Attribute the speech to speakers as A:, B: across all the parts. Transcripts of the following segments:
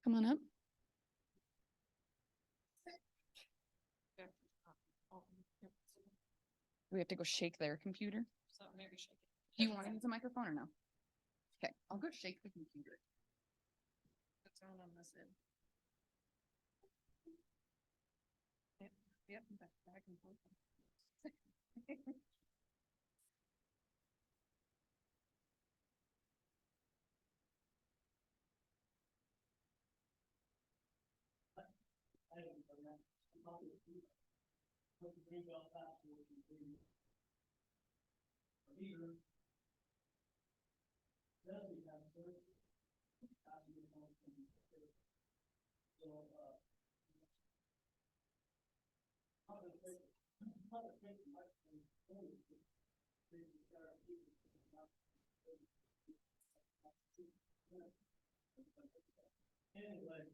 A: come on up. Do we have to go shake their computer?
B: So maybe shake it.
A: Do you want to use a microphone or no? Okay, I'll go shake the computer.
B: It's on this end. Yep, back and forth.
C: Greenbelt passport can be a leader. Does he have surgery? So, other things might be forward to the guarantee. Anyway,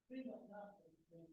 C: Greenbelt passport has been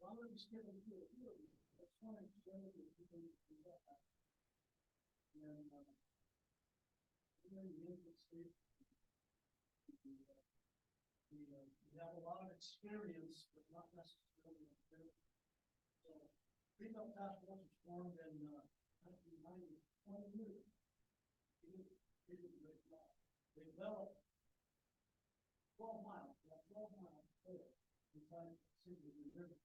C: I'm going to skip into it here. I just want to show you that you can do that. And here in the infant state, we have a lot of experience, but not necessarily experience. So, Greenbelt Task Force was formed in 1990, 20 years. They developed 12 miles, 12 miles there inside the city of the river.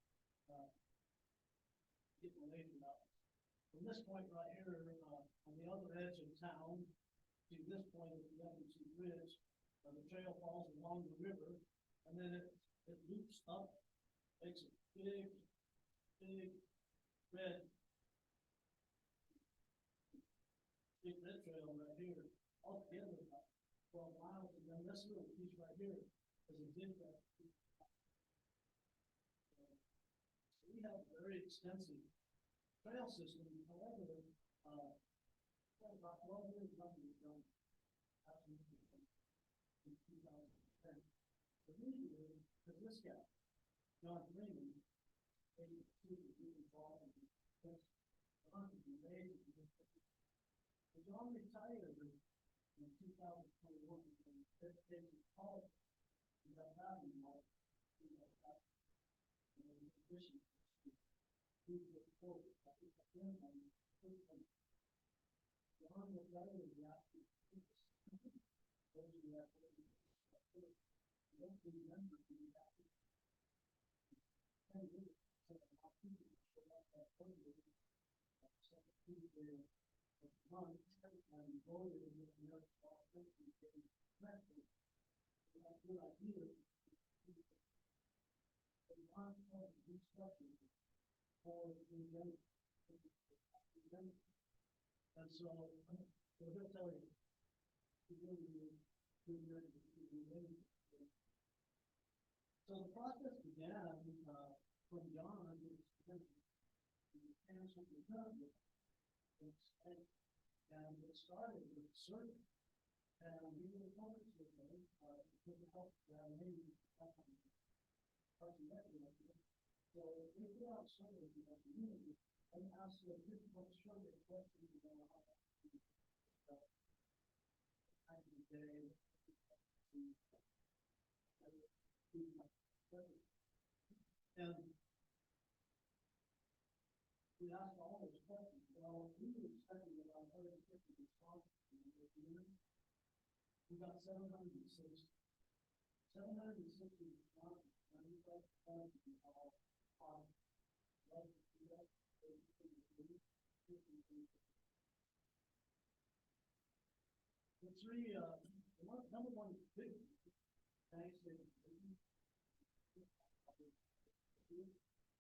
C: Get Malaysian out. From this point right here, on the other edge of town, to this point of the Evans Bridge, the trail falls along the river, and then it loops up, makes a big red trail right here, altogether about 12 miles, and then this little piece right here is a zigzag. So we have a very extensive trail system. However, about 12 years ago, we've done absolutely in 2010. The reason is because this guy, John Freeman, they get involved in this. John retired in 2021 from education college. He got out of life. He got out in addition to forward. John was rather than the actual those who have don't remember to be happy. 10 years, so a lot of people show up that Sunday, Tuesday of the month, and voted in the American Law Country getting connected. So that's a good idea. They want to restructure for the young. And so he'll tell you, so the process began from John and it started with surgery. And we were opposed to it because it helped maybe so we put out surveys in the community and asked the difficult survey questions about how to do time of the day, and we asked all those questions. Well, we were expecting about 150 responses from the community. We got 760 responses, and we got all the three, number one big thanks to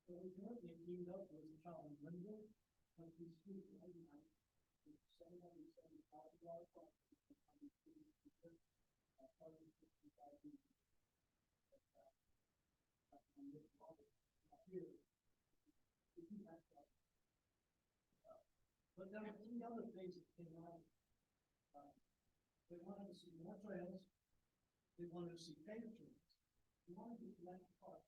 C: so we currently teamed up with a child in Greenbelt, but we speak $770,000 project. But there were three other things that came out. They wanted to see more trails. They wanted to see paved trails. They wanted to connect the park.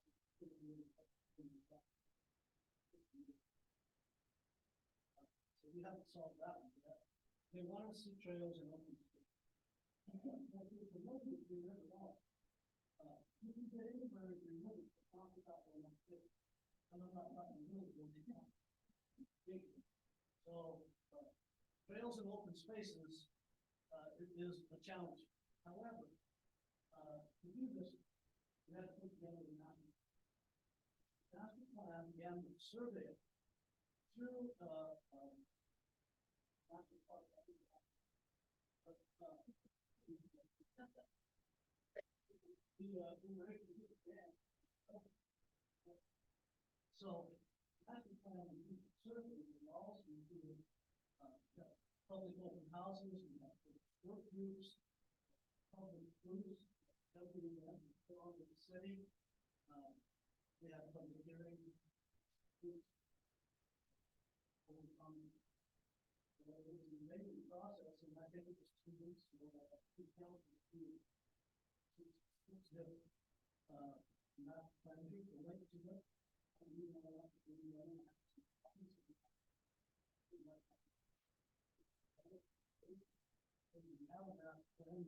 C: So we haven't solved that one yet. They want to see trails and open space. The one that we never lost. You can get anywhere in your limit to talk about one of the and I'm not talking really when they come. So, trails and open spaces it is a challenge. However, to do this, we had to put together a master plan and survey it through master plan. So, master plan survey will also include public open houses, we have work groups, public groups, WM, on the city. We have public hearing groups. It was an amazing process, and I think it was 2 weeks for two councils to not plan to relate to it. And we want to do now that plan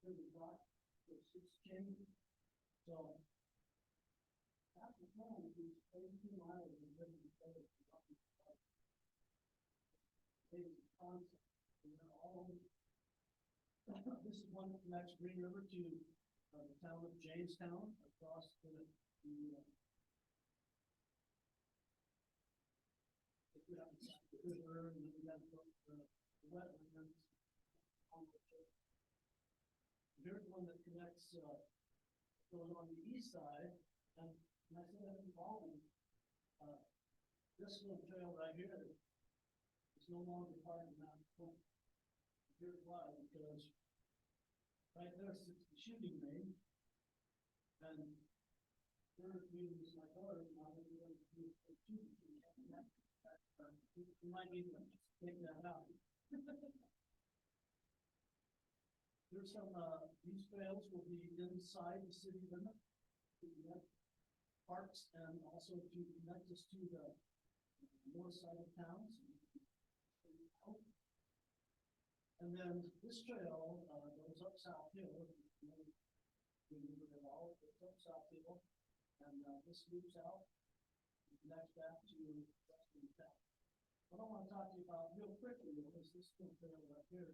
C: pretty rock, it's changing. So that's the plan is 82 miles of different states. Concept. This is one that connects Green River to the town of Jamestown across the river, and then we have the wetlands. Here's one that connects goes on the east side, and I said that involving this little trail right here is no longer part of that point. Here's why, because right there sits the shooting range, and there means my daughter now that we're going to do a shooting range. You might need to take that out. There's some these trails will be inside the city limit to connect parks and also to connect us to the north side of town. And then this trail goes up South Hill. Goes up South Hill, and this loops out and connects back to western town. What I want to talk to you about real quickly is this little trail right here.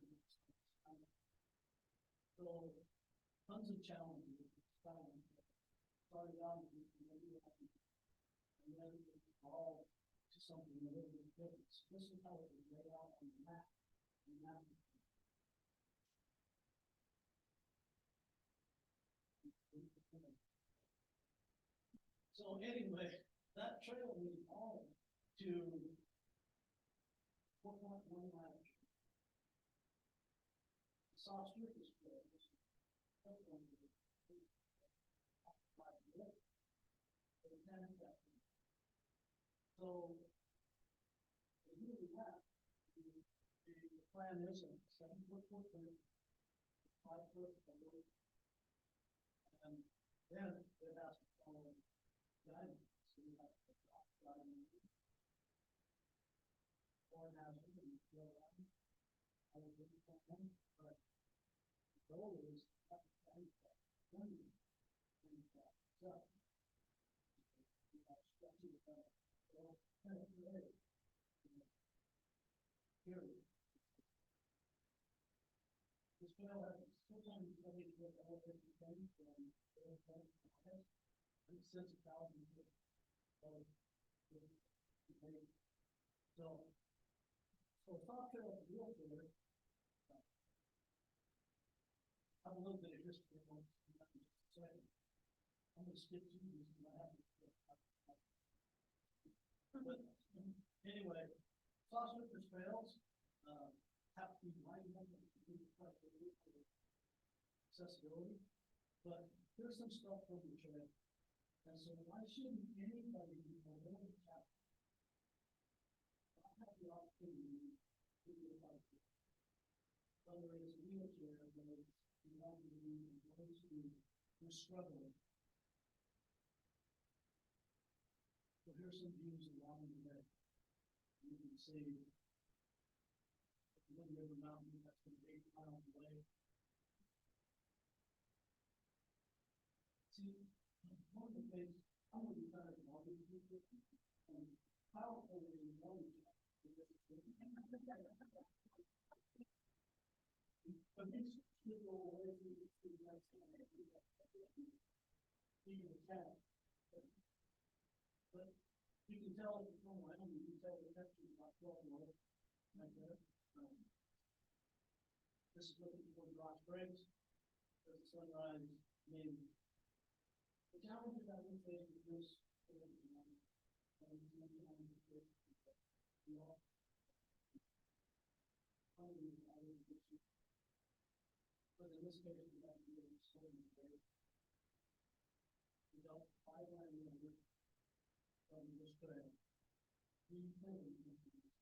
C: So, tons of challenges. Started out and then it evolved to something a little bit different. So this is how it was laid out on the map. So anyway, that trail was all to 4.1 miles. Soft surface trail. So, really that, the plan is a 7-foot footprint, 5-foot below, and then it has to follow guidance. So you have to drop guidance. Or has to be but the goal is to have to guide that. This trail has sometimes studied with elevated things from and it says 1,000 feet. So soft trail is real good. I have a little bit of history on second. I'm going to skip through these because I have to. But anyway, soft surface trails have to be lined up with the accessibility, but there's some stuff from the trail. And so why shouldn't anybody be able to tap? I have the opportunity to be a part of it. Whether it's a wheelchair, whether it's you want to be, those who are struggling. So here's some views along the way. You can see the Wind River Mountain, that's been 8 miles away. See, one of the things, I'm going to be kind of involved with this, and powerful is knowledge. But these people away from the next time, even the cat. But you can tell if it's from Wyoming, you can tell the temperature is about 12 below, like that. This is looking for the Rock Springs. There's a sunrise maybe. The challenges that we face with this, but in this case, we have to do it so many ways. We don't 5 line number from this trail. We really need to do this.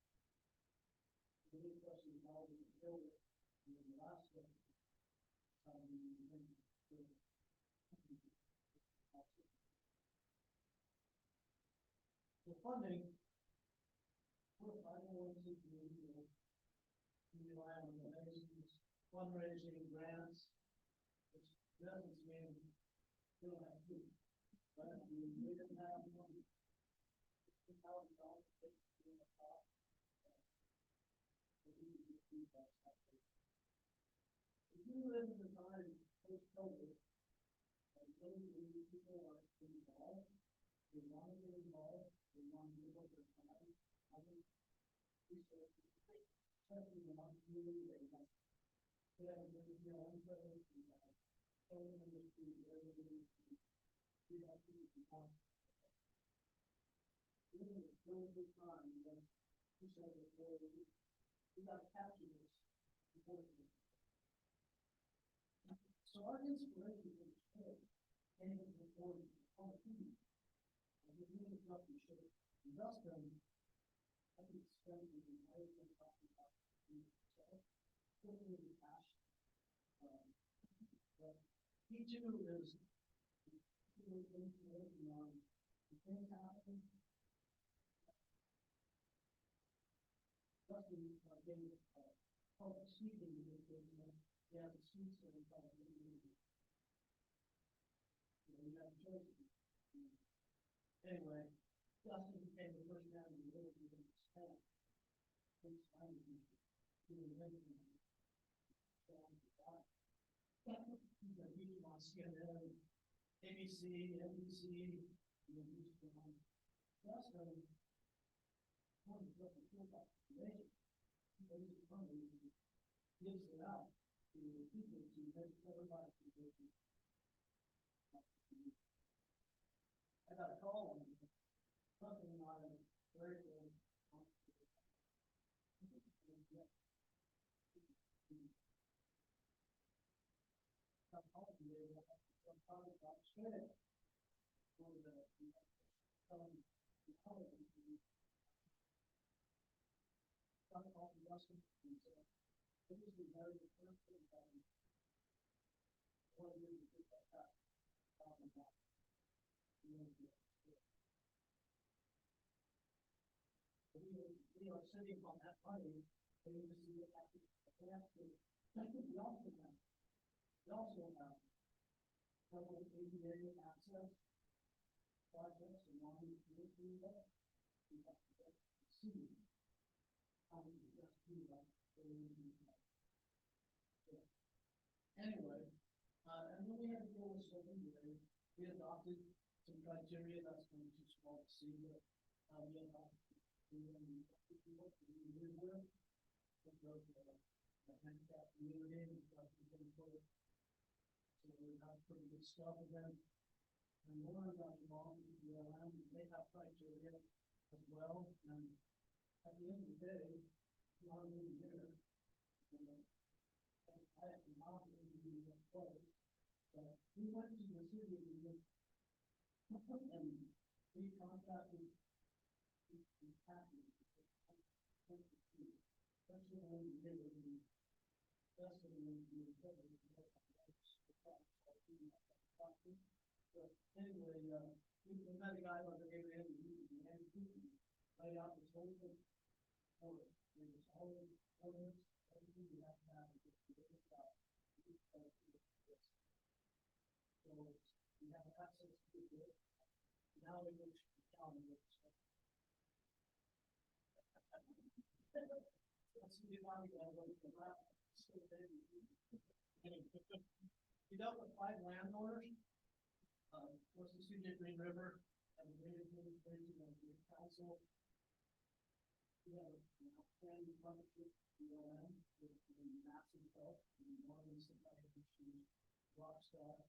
C: The big question is how we build it. And then the last one is how we build it. The funding, we're 501c3, we rely on donations, fundraising, grants, which doesn't mean we don't have to. Right? We didn't have $1,000 to take in the cost. If you live in the time post-COVID, and many people are involved, they want to get involved, they want to give up their time, other resources, especially in our community, they have very interest, we have solar industry, we have people who want to live in a really good time, and you said before, we got to capture this important. So our inspiration for this trip came before the community. And we really thought we should invest in, I think, spend the entire thing talking about itself, putting in the cash. But P2 is really working on the things happening. Justin gave public speaking to this business. Yeah, the streets are in front of you. You have choices. Anyway, Justin became the first man in the world to understand this language. He wants CNN, ABC, NBC, Justin, one of the people about information, he raises money, gives it out to people to make everybody to. I got a call on something on a very good. We are sitting on that money, and we just see what happens. We also have several ADA access projects along with Greenbelt. We have to see how we just do that. Anyway, and then we had to go with something new. We adopted some criteria that's going to be too small to see, but we adopted the handicap community and stuff. So we have pretty good stuff again. And more about involved with the LM, they have criteria as well. And at the end of the day, you are moving there. And I have to be We went to the city and we contracted the package. That's the one we did, that's the one we did. But anyway, we met a guy by the name of Andy, laid out the whole thing. It was all ordinance, everything you have to have to get it out. So we have access to it. Now we go to the county. Let's see if I'm going to go around. We dealt with 5 landowners. Of course, the city of Green River and the Green Administration and the council. We have an outstanding partnership with BLM with massive help and enormous supply issues. Rockstar.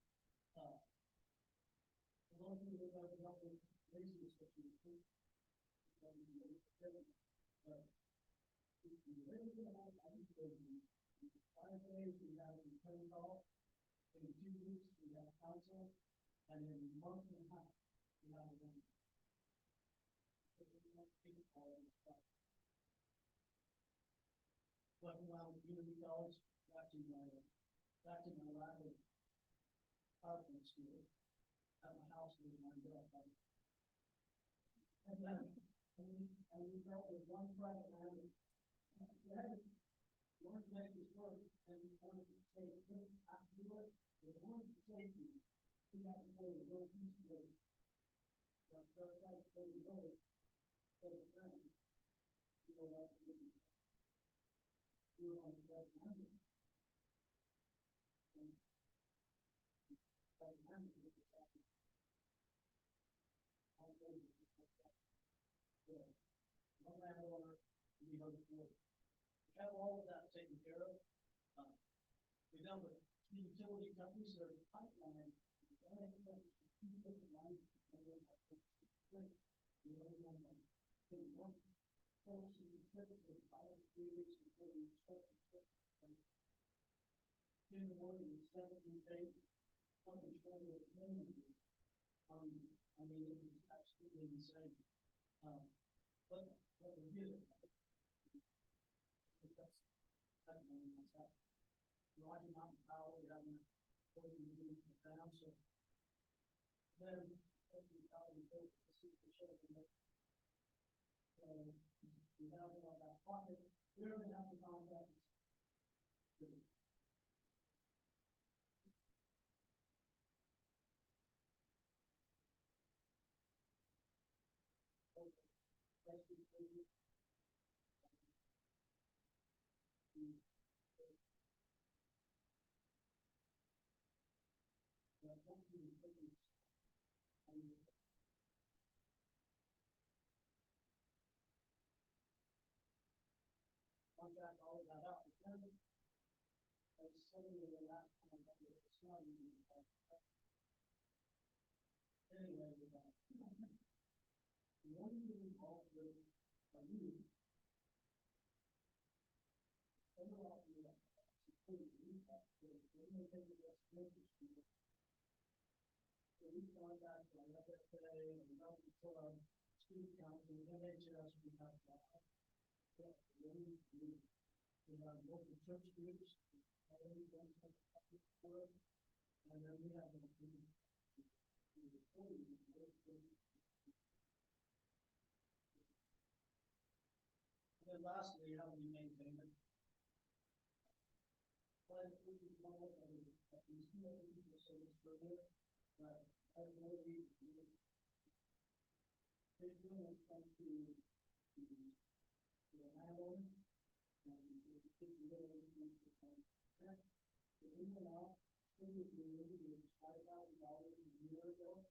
C: The one thing that I've dealt with lately is that you think but if you really get out, I think in 5 days we have a phone call, in 2 weeks we have council, and in a month and a half we have a meeting. Walking around the community college, back in my lab of PowerPoint school, at my house with my girl. And then, and we dealt with one private land. We had one make this work, and we wanted to say, after it, we wanted to say, we got to play the road piece of it. But first, I play the road, so the friend, you know, like, we were on the right land. And right land, we were talking. All those, so, one landowner, we know the board. We have all of that taken care of. We dealt with 2 utility companies that are pipeline. We only have 2 different lines. We only have 1 folks who typically 5 to 3 weeks before we start the trip. In the morning, 17 days, something short of minimum. I mean, it was absolutely insane. But we did it. That's Rocky Mountain Power, we have an important meeting with them, so then we probably built the super shelter. So we have that pocket, we don't have the contract. Contract all of that out, but then as suddenly the last time I got it's not even anyway, with that. The one thing involved with you, overall, you have to put it in that, so we take the best notice. So we contact our FFA and the Mountain Club, student council, NHS, we have we have local church groups, and then we have and then lastly, how do we maintain it? But we want to these people service further, but I know we they do when it comes to the landowner. And even now, $5,000 a year ago.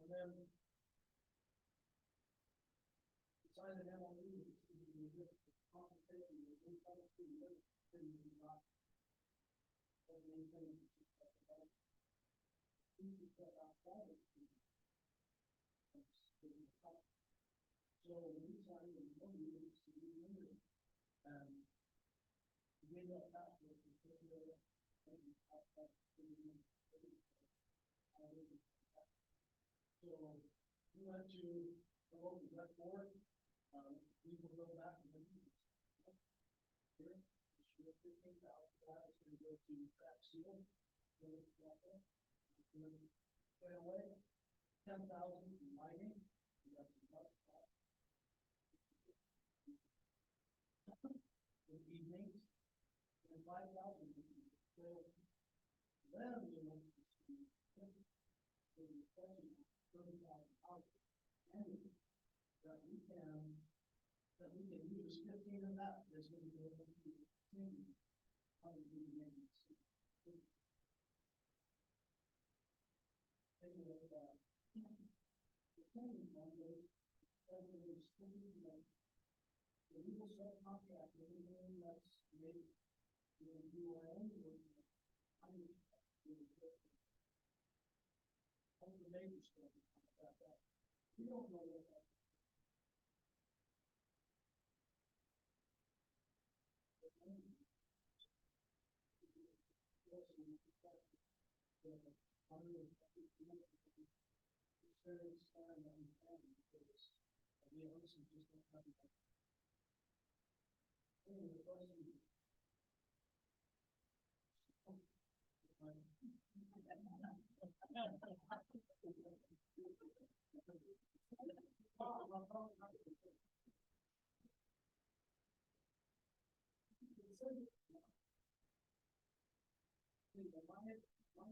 C: And then, besides the MLE, compensation, we come to not anything. So we decided we want to use to be limited. And we made that password to put the and that so we went to the local rec board. We will go back and here, it's $15,000. It's going to go to crack seal. Right away, 10,000 in lighting. We have some in evenings, and 5,000 so then we went to see the requesting $30,000 annually that we can use 15 of that is going to go into continue on the maintenance. Anyway, the planning fund is the legal subcontract, anything that's made, you are only working on the major stuff about that. We don't know what that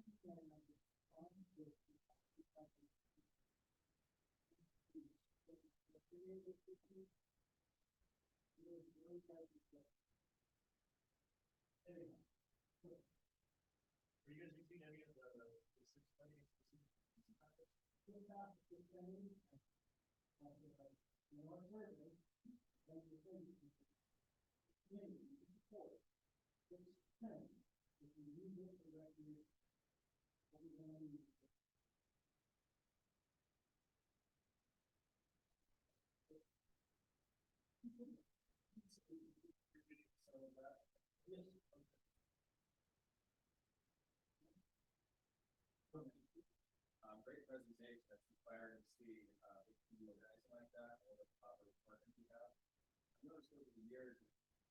D: Are you guys using any of the 620?
E: Great presentation. That's inspiring to see if you organizing like that or the proper partners you have. I've noticed over the years,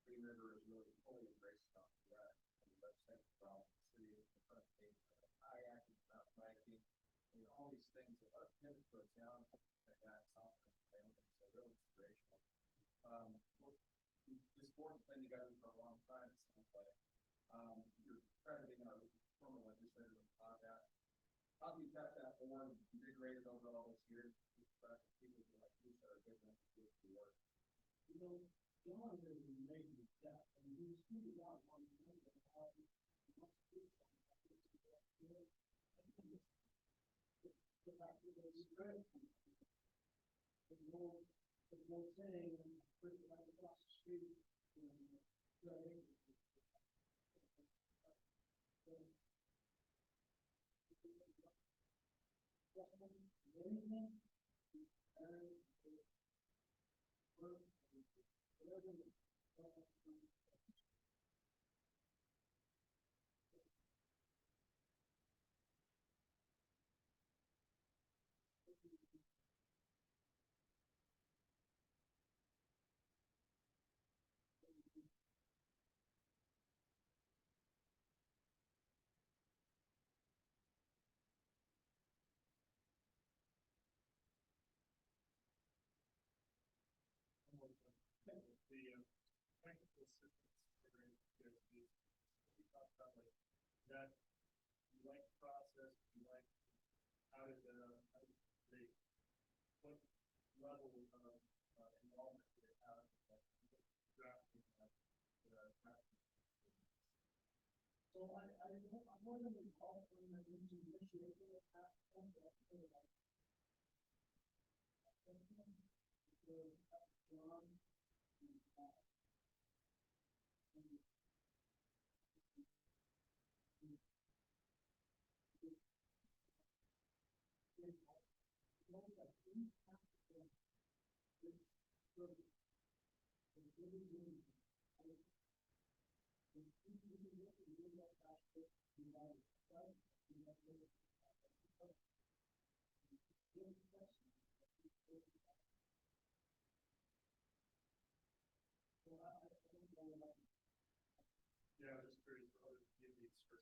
E: Green River is really fully embraced on the website from the city, the front page, kayaking, mountain biking, all these things that are pivot to a town like that, South family, so really inspirational. This board's been together for a long time, it sounds like. You're crediting our former legislator with that. How do you tap that board and invigorated over all those years? People like you that are good enough to do the work.
C: John is amazing stuff, and he's figured out one thing that how he wants to do something. The fact that it's great. There's no saying, first right across the street,
D: The technical assistance program we talked about like that. You like the process, you like how did they what level of involvement do they have drafting
C: So I'm more than involved in the initiating of that and
D: Yeah, I'm just curious for other communities for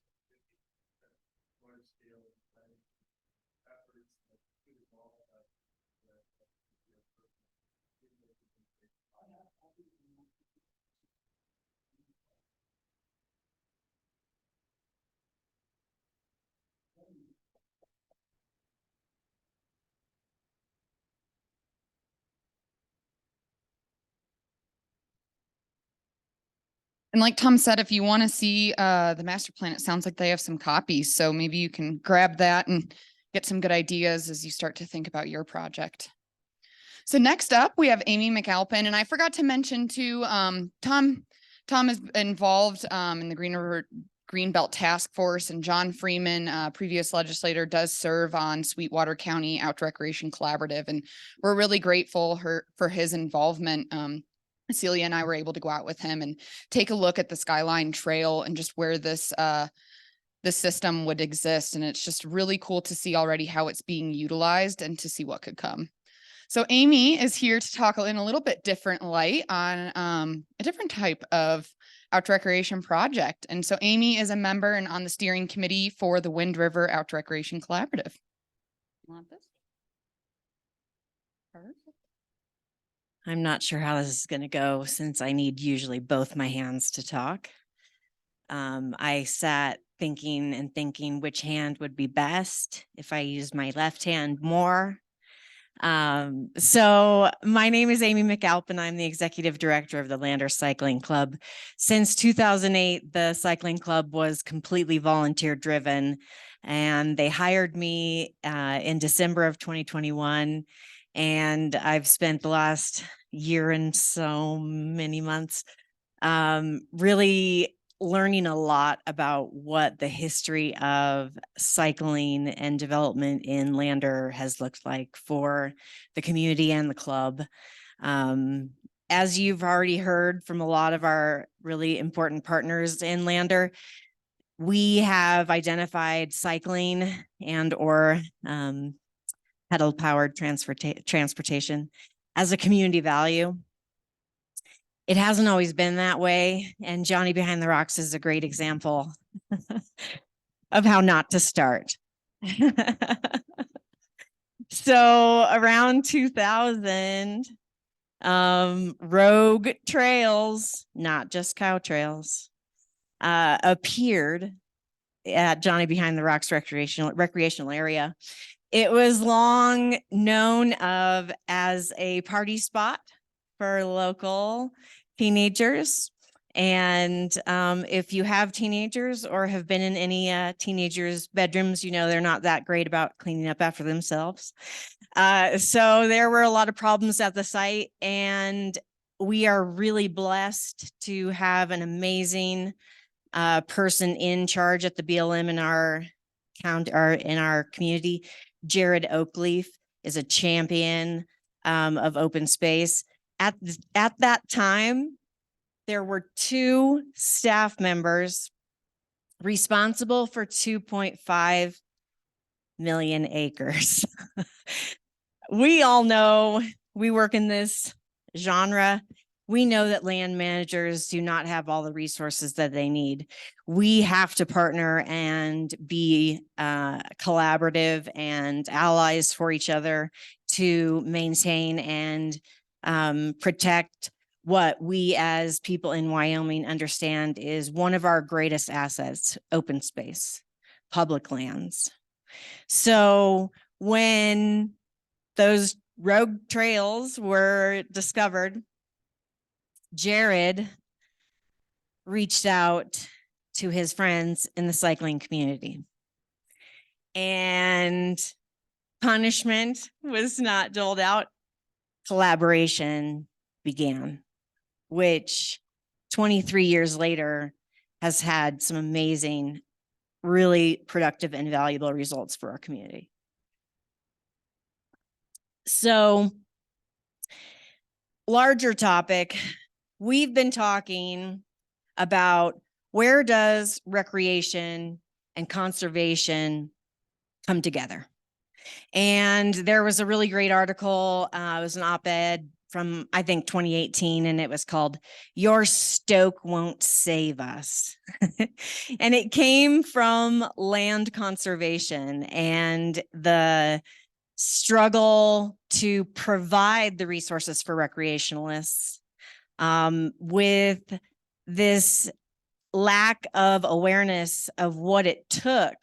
D: large scale planning efforts that could involve that.
A: And like Tom said, if you want to see the master plan, it sounds like they have some copies. So maybe you can grab that and get some good ideas as you start to think about your project. So next up, we have Amy McAlpin. And I forgot to mention too, Tom is involved in the Greenbelt Task Force, and John Freeman, previous legislator, does serve on Sweetwater County Outdoor Recreation Collaborative. And we're really grateful for his involvement. Celia and I were able to go out with him and take a look at the Skyline Trail and just where this system would exist. And it's just really cool to see already how it's being utilized and to see what could come. So Amy is here to talk in a little bit different light on a different type of outdoor recreation project. And so Amy is a member and on the steering committee for the Wind River Outdoor Recreation Collaborative. You want this? Perfect.
F: I'm not sure how this is going to go since I need usually both my hands to talk. I sat thinking which hand would be best if I used my left hand more. So my name is Amy McAlpin. I'm the executive director of the Lander Cycling Club. Since 2008, the cycling club was completely volunteer driven, and they hired me in December of 2021. And I've spent the last year and so many months really learning a lot about what the history of cycling and development in Lander has looked like for the community and the club. As you've already heard from a lot of our really important partners in Lander, we have identified cycling and/or pedal-powered transportation as a community value. It hasn't always been that way, and Johnny Behind the Rocks is a great example of how not to start. So around 2000, rogue trails, not just cow trails, appeared at Johnny Behind the Rocks recreational area. It was long known of as a party spot for local teenagers. And if you have teenagers or have been in any teenagers' bedrooms, you know they're not that great about cleaning up after themselves. So there were a lot of problems at the site, and we are really blessed to have an amazing person in charge at the BLM in our county or in our community. Jared Oakleaf is a champion of open space. At that time, there were 2 staff members responsible for 2.5 million acres. We all know, we work in this genre. We know that land managers do not have all the resources that they need. We have to partner and be collaborative and allies for each other to maintain and protect what we as people in Wyoming understand is one of our greatest assets: open space, public lands. So when those rogue trails were discovered, Jared reached out to his friends in the cycling community, and punishment was not doled out. Collaboration began, which 23 years later has had some amazing, really productive and valuable results for our community. So, larger topic, we've been talking about where does recreation and conservation come together? And there was a really great article. It was an op-ed from, I think, 2018, and it was called "Your Stoke Won't Save Us." And it came from land conservation and the struggle to provide the resources for recreationalists, with this lack of awareness of what it took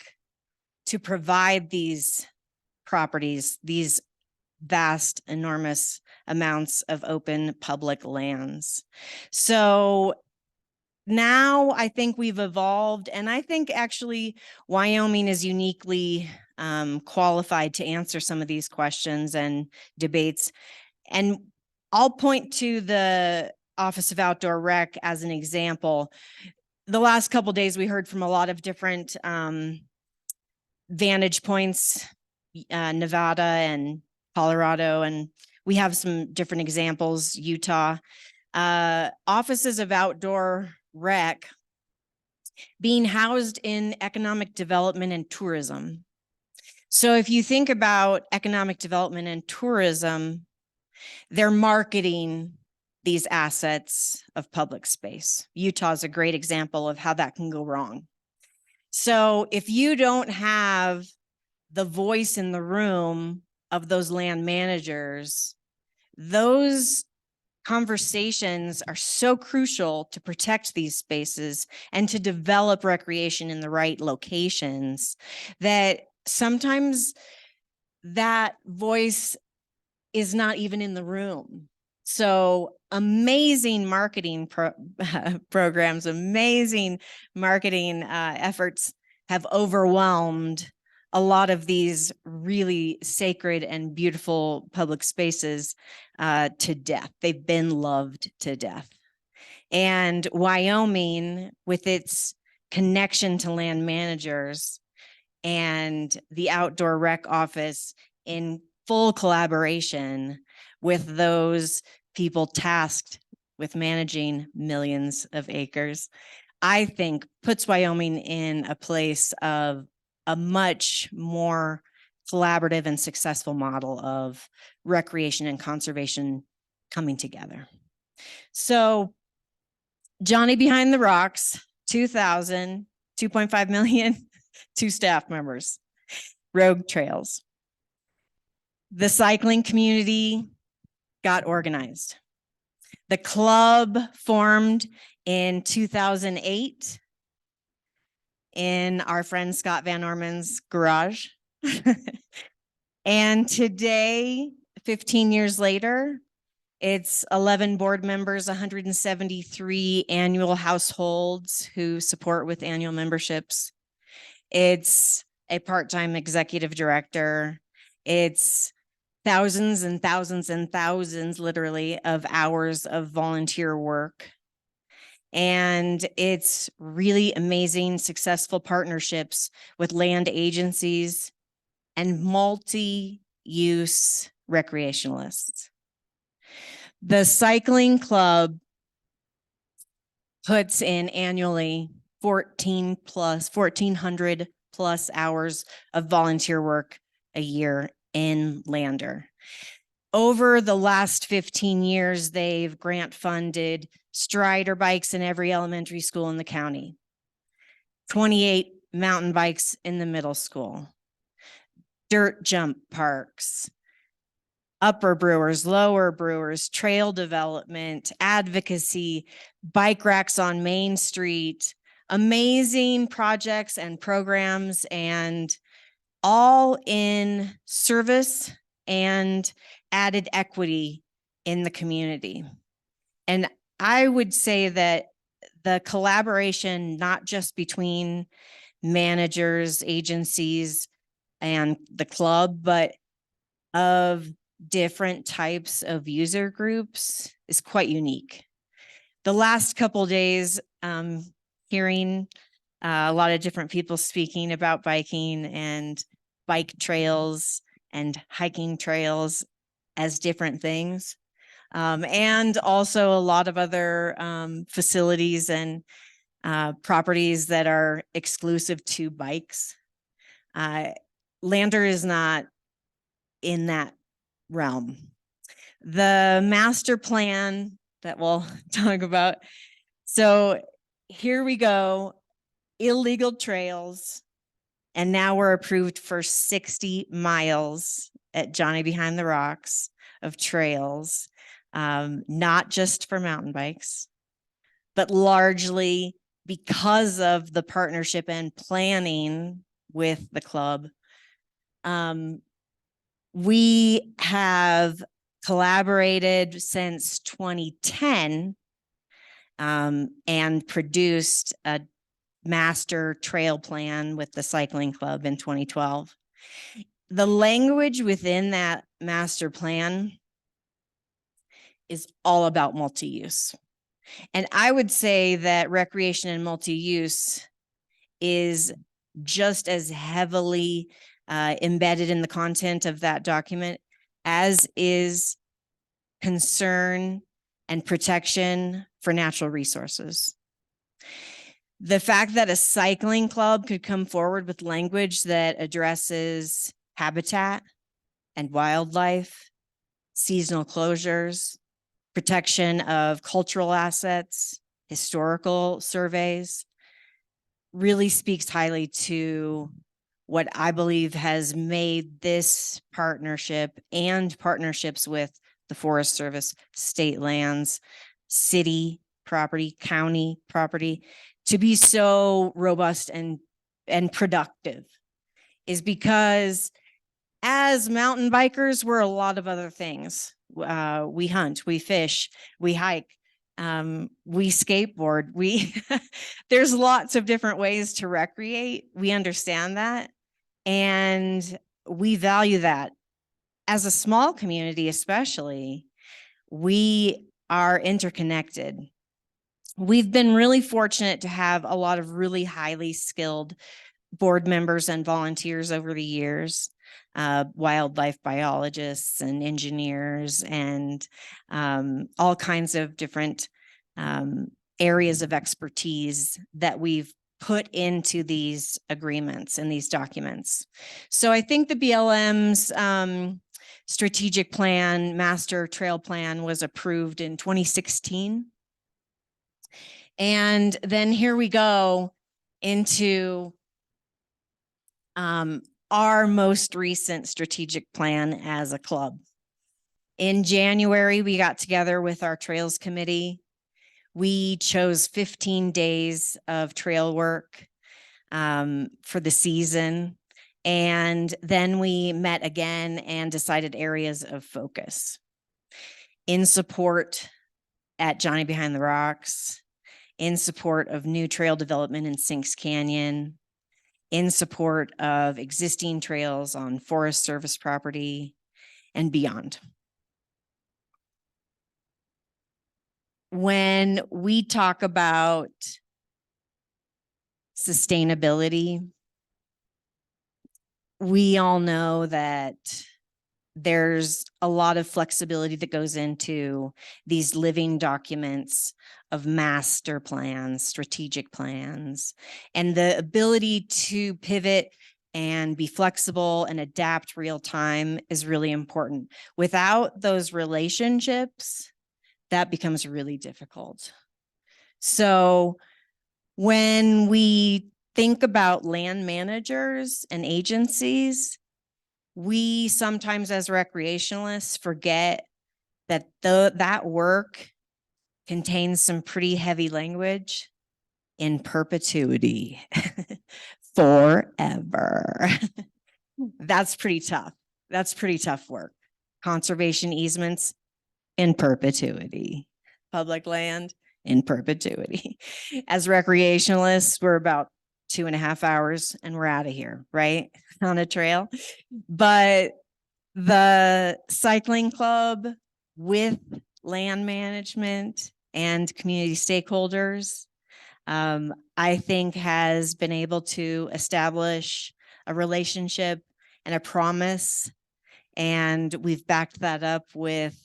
F: to provide these properties, these vast, enormous amounts of open public lands. So now I think we've evolved, and I think actually Wyoming is uniquely qualified to answer some of these questions and debates. And I'll point to the Office of Outdoor Rec as an example. The last couple of days, we heard from a lot of different vantage points, Nevada and Colorado, and we have some different examples, Utah. Offices of Outdoor Rec being housed in economic development and tourism. So if you think about economic development and tourism, they're marketing these assets of public space. Utah is a great example of how that can go wrong. So if you don't have the voice in the room of those land managers, those conversations are so crucial to protect these spaces and to develop recreation in the right locations that sometimes that voice is not even in the room. So amazing marketing programs, amazing marketing efforts have overwhelmed a lot of these really sacred and beautiful public spaces to death. They've been loved to death. And Wyoming, with its connection to land managers and the Outdoor Rec Office in full collaboration with those people tasked with managing millions of acres, I think puts Wyoming in a place of a much more collaborative and successful model of recreation and conservation coming together. So Johnny Behind the Rocks, 2,000, 2.5 million, 2 staff members, rogue trails. The cycling community got organized. The club formed in 2008 in our friend Scott Van Orman's garage. And today, 15 years later, it's 11 board members, 173 annual households who support with annual memberships. It's a part-time executive director. It's thousands and thousands and thousands, literally, of hours of volunteer work. And it's really amazing, successful partnerships with land agencies and multi-use recreationalists. The cycling club puts in annually 1,400 plus hours of volunteer work a year in Lander. Over the last 15 years, they've grant funded Strider bikes in every elementary school in the county, 28 mountain bikes in the middle school, dirt jump parks, upper brewers, lower brewers, trail development, advocacy, bike racks on Main Street, amazing projects and programs, and all in service and added equity in the community. And I would say that the collaboration, not just between managers, agencies, and the club, but of different types of user groups is quite unique. The last couple of days, hearing a lot of different people speaking about biking and bike trails and hiking trails as different things. And also a lot of other facilities and properties that are exclusive to bikes. Lander is not in that realm. The master plan that we'll talk about. So here we go, illegal trails. And now we're approved for 60 miles at Johnny Behind the Rocks of trails, not just for mountain bikes, but largely because of the partnership and planning with the club. We have collaborated since 2010 and produced a master trail plan with the cycling club in 2012. The language within that master plan is all about multi-use. And I would say that recreation and multi-use is just as heavily embedded in the content of that document as is concern and protection for natural resources. The fact that a cycling club could come forward with language that addresses habitat and wildlife, seasonal closures, protection of cultural assets, historical surveys, really speaks highly to what I believe has made this partnership and partnerships with the Forest Service, state lands, city property, county property, to be so robust and productive, is because as mountain bikers, we're a lot of other things. We hunt, we fish, we hike, we skateboard, there's lots of different ways to recreate. We understand that, and we value that. As a small community, especially, we are interconnected. We've been really fortunate to have a lot of really highly skilled board members and volunteers over the years, wildlife biologists and engineers and all kinds of different areas of expertise that we've put into these agreements and these documents. So I think the BLM's strategic plan, master trail plan, was approved in 2016. And then here we go into our most recent strategic plan as a club. In January, we got together with our trails committee. We chose 15 days of trail work for the season. And then we met again and decided areas of focus in support at Johnny Behind the Rocks, in support of new trail development in Sinks Canyon, in support of existing trails on Forest Service property, and beyond. When we talk about sustainability, we all know that there's a lot of flexibility that goes into these living documents of master plans, strategic plans, and the ability to pivot and be flexible and adapt real time is really important. Without those relationships, that becomes really difficult. So when we think about land managers and agencies, we sometimes as recreationalists forget that that work contains some pretty heavy language in perpetuity. Forever. That's pretty tough. That's pretty tough work. Conservation easements in perpetuity. Public land in perpetuity. As recreationalists, we're about 2.5 hours and we're out of here, right? On a trail. But the cycling club with land management and community stakeholders, I think has been able to establish a relationship and a promise. And we've backed that up with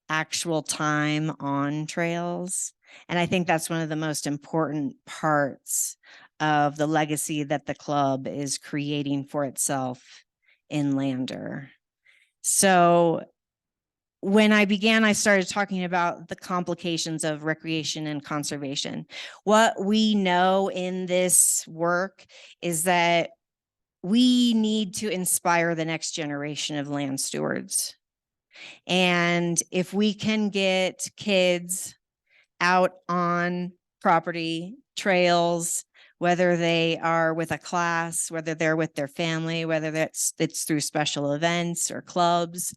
F: actual time on trails And I think that's one of the most important parts of the legacy that the club is creating for itself in Lander. So when I began, I started talking about the complications of recreation and conservation. What we know in this work is that we need to inspire the next generation of land stewards. And if we can get kids out on property trails, whether they are with a class, whether they're with their family, whether it's through special events or clubs,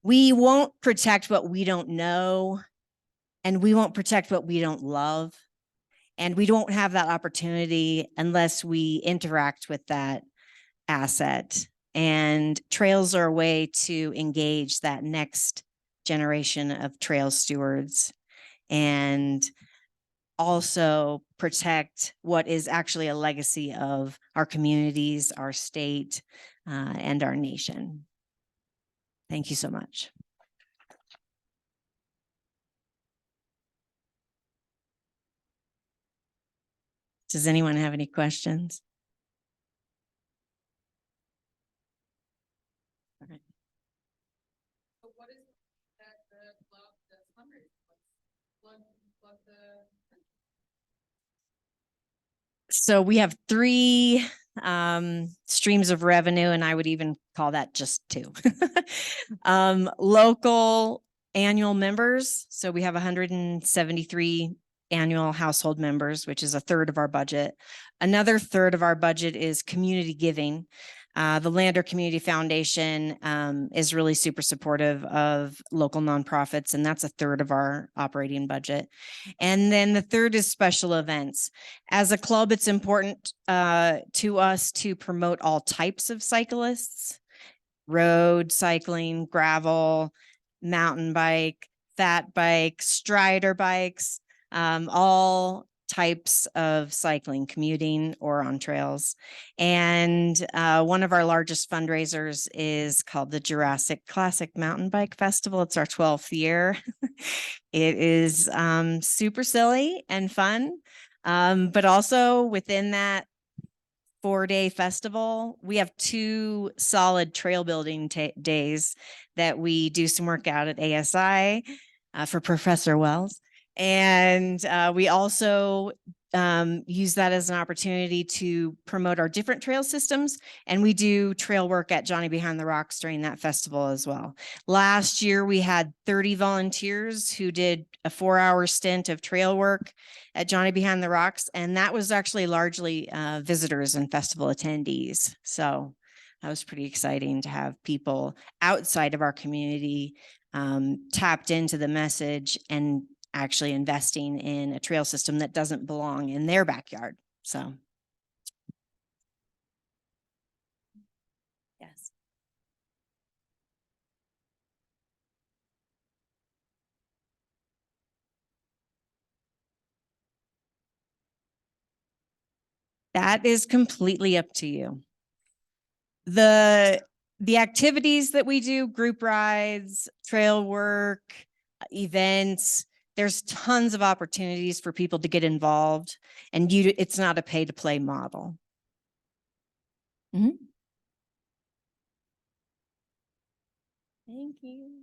F: we won't protect what we don't know, and we won't protect what we don't love. And we don't have that opportunity unless we interact with that asset. And trails are a way to engage that next generation of trail stewards and also protect what is actually a legacy of our communities, our state, and our nation. Thank you so much. Does anyone have any questions?
B: So what is that the club does fundraising? Plug the.
F: So we have 3 streams of revenue, and I would even call that just 2. Local annual members. So we have 173 annual household members, which is 1/3 of our budget. Another 1/3 of our budget is community giving. The Lander Community Foundation is really super supportive of local nonprofits, and that's 1/3 of our operating budget. And then the 1/3 is special events. As a club, it's important to us to promote all types of cyclists: road cycling, gravel, mountain bike, fat bike, strider bikes, all types of cycling, commuting or on trails. And one of our largest fundraisers is called the Jurassic Classic Mountain Bike Festival. It's our 12th year. It is super silly and fun, but also within that 4-day festival, we have 2 solid trail building days that we do some work out at ASI for Professor Wells. And we also use that as an opportunity to promote our different trail systems. And we do trail work at Johnny Behind the Rocks during that festival as well. Last year, we had 30 volunteers who did a 4-hour stint of trail work at Johnny Behind the Rocks. And that was actually largely visitors and festival attendees. So that was pretty exciting to have people outside of our community tapped into the message and actually investing in a trail system that doesn't belong in their backyard. So. Yes. That is completely up to you. The activities that we do, group rides, trail work, events, there's tons of opportunities for people to get involved, and it's not a pay to play model. Thank you.